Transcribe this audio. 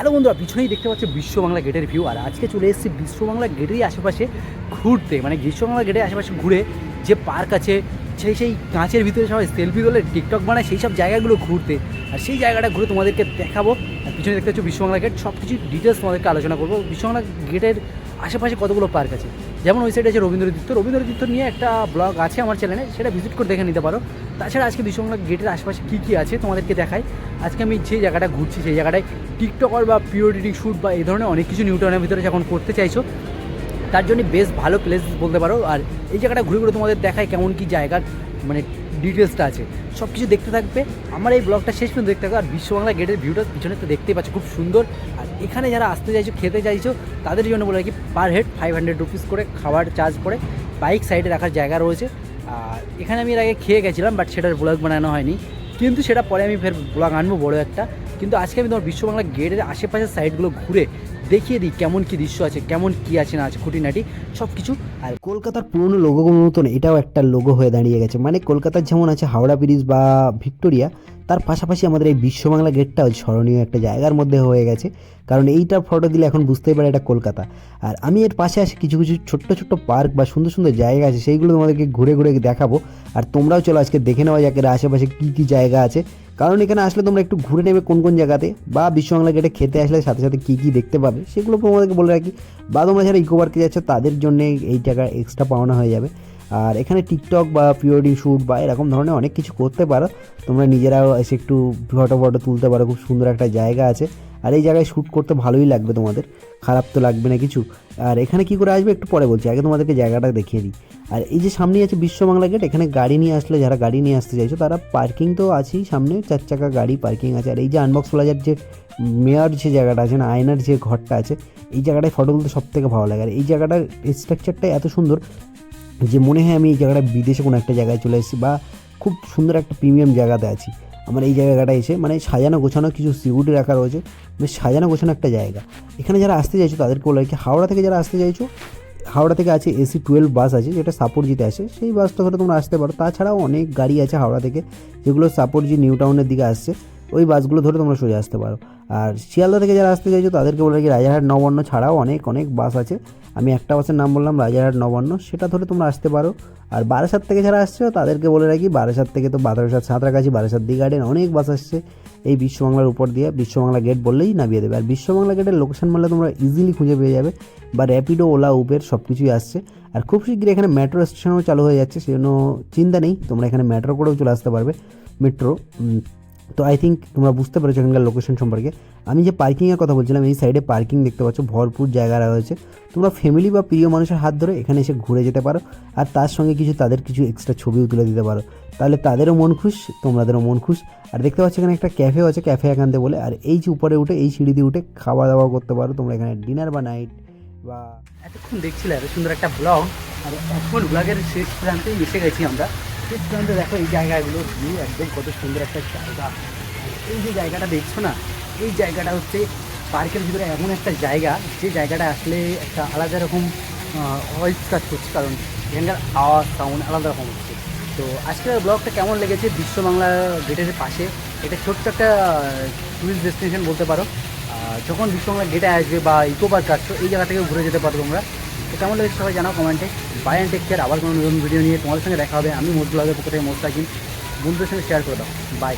Hello বন্ধুরা, পিছনেই দেখতে পাচ্ছ বিশ্ব বাংলা গেটের ভিউ। আর আজকে চলে এসেছি বিশ্ব বাংলা গেটেরই আশেপাশে ঘুরতে, মানে বিশ্ব বাংলা গেটের আশেপাশে ঘুরে যে পার্ক আছে, সেই কাঁচের ভিতরে সবাই সেলফি তোলে, টিকটক বানায়, সেই সব জায়গাগুলো ঘুরতে। আর সেই জায়গাটা ঘুরে তোমাদেরকে দেখাবো। আর পিছনে দেখতে পাচ্ছ বিশ্ব বাংলা গেট, সব কিছু ডিটেলস তোমাদেরকে আলোচনা করবো। বিশ্ব বাংলা গেটের আশেপাশে কতগুলো পার্ক আছে, যেমন ওই সাইডে আছে রবীন্দ্র তীর্থ নিয়ে একটা ব্লগ আছে আমার চ্যানেলে, সেটা ভিজিট করে দেখে নিতে পারো। তাছাড়া আজকে বিশ্ববাংলা গেটের আশেপাশে কী কী আছে তোমাদেরকে দেখাই। আজকে আমি যে জায়গাটা ঘুরছি সেই জায়গাটায় টিকটকার বা পিওরিটি শ্যুট বা এই ধরনের অনেক কিছু নিউটনের ভিতরে যখন করতে চাইছো, তার জন্য বেশ ভালো প্লেস বলতে পারো। আর এই জায়গাটা ঘুরে ঘুরে তোমাদের দেখায় কেমন কী জায়গার মানে ডিটেলসটা আছে, সব কিছু দেখতে থাকবে। আমার এই ব্লগটা শেষ পর্যন্ত দেখতে থাকবে। আর বিশ্ববাংলা গেটের ভিউটা পিছনে তো দেখতেই পাচ্ছ, খুব সুন্দর। আর এখানে যারা আসতে চাইছো, খেতে চাইছো, তাদের জন্য বলে রাখি পার হেড 500 রুপিস করে খাবার চার্জ পড়ে। বাইক সাইডে রাখার জায়গা রয়েছে। আর এখানে আমি এর আগে খেয়ে গেছিলাম, বাট সেটার ব্লগ বানানো হয়নি, কিন্তু সেটা পরে আমি ফের ব্লগ আনবো বড়ো একটা। কিন্তু আজকে আমি তোমার বিশ্ববাংলা গেটের আশেপাশের সাইডগুলো ঘুরে দেখিয়ে দিই কেমন কী দৃশ্য আছে, কেমন কী আছে না আছে, খুঁটিনাটি সব কিছু। আর কলকাতার পুরনো লোগোগুলোর মতন এটাও একটা লোগো হয়ে দাঁড়িয়ে গেছে। মানে কলকাতার যেমন আছে হাওড়া ব্রিজ বা ভিক্টোরিয়া, তার পাশাপাশি আমাদের এই বিশ্ববাংলা গেটটাও স্মরণীয় একটা জায়গার মধ্যে হয়ে গেছে। কারণ এইটার ফটো দিলে এখন বুঝতেই পারে এটা কলকাতা। আর আমি এর পাশে আসে কিছু কিছু ছোট্ট ছোট্ট পার্ক বা সুন্দর সুন্দর জায়গা আছে, সেইগুলো তোমাদেরকে ঘুরে ঘুরে দেখাবো। আর তোমরাও চলো আজকে দেখে নেওয়া যাক এর আশেপাশে কী কী জায়গা আছে। কারণ এখানে আসলে তোমরা একটু ঘুরে নেবে কোন কোন জায়গাতে, বা বিশ্ববাংলা গেটে খেতে আসলে সাথে সাথে কী কী দেখতে পাবে সেগুলো তোমাদেরকে বলে রাখি। বা তোমরা যারা ইকো পার্কে যাচ্ছ তাদের জন্য এই টাকা এক্সট্রা পাওনা হয়ে যাবে। আর এখানে টিকটক বা প্রিওয়েডিং শ্যুট বা এরকম ধরনের অনেক কিছু করতে পারো। তোমরা নিজেরাও এসে একটু ফটো তুলতে পারো, খুব সুন্দর একটা জায়গা আছে। আর এই জায়গায় শ্যুট করতে ভালোই লাগবে তোমাদের, খারাপ তো লাগবে না কিছু। আর এখানে কী করে আসবে একটু পরে বলছি, আগে তোমাদেরকে জায়গাটা দেখিয়ে দিই। আর এই যে সামনেই আছে বিশ্ববাংলা গেট, এখানে গাড়ি নিয়ে আসলে, যারা গাড়ি নিয়ে আসতে চাইছো তারা পার্কিং তো আছেই, সামনে 4 চাকা গাড়ি পার্কিং আছে। আর এই যে আনবক্স প্লাজার যে মেয়র যে জায়গাটা আছে না, আয়নার যে ঘরটা আছে, এই জায়গাটায় ফটো তুলতে সব থেকে ভালো লাগে। আর এই জায়গাটার স্ট্রাকচারটাই এত সুন্দর যে মনে হয় আমি এই জায়গাটা বিদেশে কোনো একটা জায়গায় চলে এসেছি, বা খুব সুন্দর একটা প্রিমিয়াম জায়গাতে আছি। আমার এই জায়গাটা এসে মানে সাজানো গোছানো, কিছু সিকিউরিটি রাখা রয়েছে, বেশ সাজানো গোছানো একটা জায়গা। এখানে যারা আসতে চাইছো তাদেরকে বলে রাখি, হাওড়া থেকে যারা আসতে চাইছো, হাওড়া থেকে আছে AC 12 বাস আছে, যেটা সাপুরজিতে আসে, সেই বাসটা ধরে তোমরা আসতে পারো। তাছাড়াও অনেক গাড়ি আছে হাওড়া থেকে যেগুলো সাপুরজি নিউ টাউনের দিকে আসছে, ওই বাসগুলো ধরে তোমরা সোজা আসতে পারো। আর শিয়ালদা থেকে যারা আসতে চাইছো তাদেরকে বলে রাখি রাজারহাট নবান্ন ছাড়াও অনেক অনেক বাস আছে। আমি একটা বাসের নাম বললাম রাজারহাট নবান্ন, সেটা ধরে তোমরা আসতে পারো। আর বারাসাত থেকে যারা আসছো তাদেরকে বলে রাখি, বারাসাত থেকে তো বারাসাত, সাঁতরাগাছি, বারাসাত দি গার্ডেন, অনেক বাস আসছে এই বিশ্ববাংলার উপর দিয়ে। বিশ্ববাংলা গেট বললেই নামিয়ে দেবে। আর বিশ্ববাংলা গেটের লোকেশন মারলে তোমরা ইজিলি খুঁজে পেয়ে যাবে, বা র্যাপিডো, ওলা, উবের সব কিছুই আসছে। আর খুব শীঘ্রই এখানে মেট্রো স্টেশনও চালু হয়ে যাচ্ছে, সেজন্য চিন্তা নেই, তোমরা এখানে মেট্রো করেও চলে আসতে পারবে, মেট্রো। তো আই থিঙ্ক তোমরা বুঝতে পেরেছো এখানকার লোকেশন সম্পর্কে। আমি যে পার্কিংয়ের কথা বলছিলাম, এই সাইডে পার্কিং দেখতে পাচ্ছ, ভরপুর জায়গা রয়েছে। তোমরা ফ্যামিলি বা প্রিয় মানুষের হাত ধরে এখানে এসে ঘুরে যেতে পারো। আর তার সঙ্গে তাদের কিছু এক্সট্রা ছবিও তুলে দিতে পারো, তাহলে তাদেরও মন খুশ, তোমাদেরও মন খুশ। আর দেখতে পাচ্ছ এখানে একটা ক্যাফেও আছে, ক্যাফে একান্তে বলে। আর এই যে উপরে উঠে, এই সিঁড়ি দিয়ে উঠে খাওয়া দাওয়া করতে পারো তোমরা এখানে, ডিনার বা নাইট বা। এতক্ষণ দেখছিলে এত সুন্দর একটা ব্লগ, আর এখন ব্লগের শেষ প্রান্তেই এসে গেছি আমরা। শেষ প্রান্তে দেখো এই জায়গাগুলো ভিউ একদম কত সুন্দর একটা জায়গা। এই যে জায়গাটা দেখছো না, এই জায়গাটা হচ্ছে পার্কের ভিতরে এমন একটা জায়গা, যে জায়গাটা আসলে একটা আলাদা রকম ভয়েস কাজ করছে, কারণ এখানকার আওয়াজ সাউন্ড আলাদা রকম হচ্ছে। তো আজকের ব্লগটা কেমন লেগেছে, বিশ্ববাংলা গেটের পাশে এটা ছোট্ট একটা টুরিস্ট ডেস্টিনেশন বলতে পারো। যখন বিশ্ববাংলা গেটে আসবে বা ইকো পার্ক আসছো, এই জায়গা থেকে ঘুরে যেতে পারো তোমরা। তো কেমন লেগেছে সবাই জানাও কমেন্টে। Bye and take care. আবার কোনো নতুন ভিডিও নিয়ে তোমাদের সঙ্গে দেখা হবে। আমি মোট ব্লগের পক্ষ থেকে মোস্তাকিম, বন্ধুদের সঙ্গে শেয়ার করে দাও। বাই।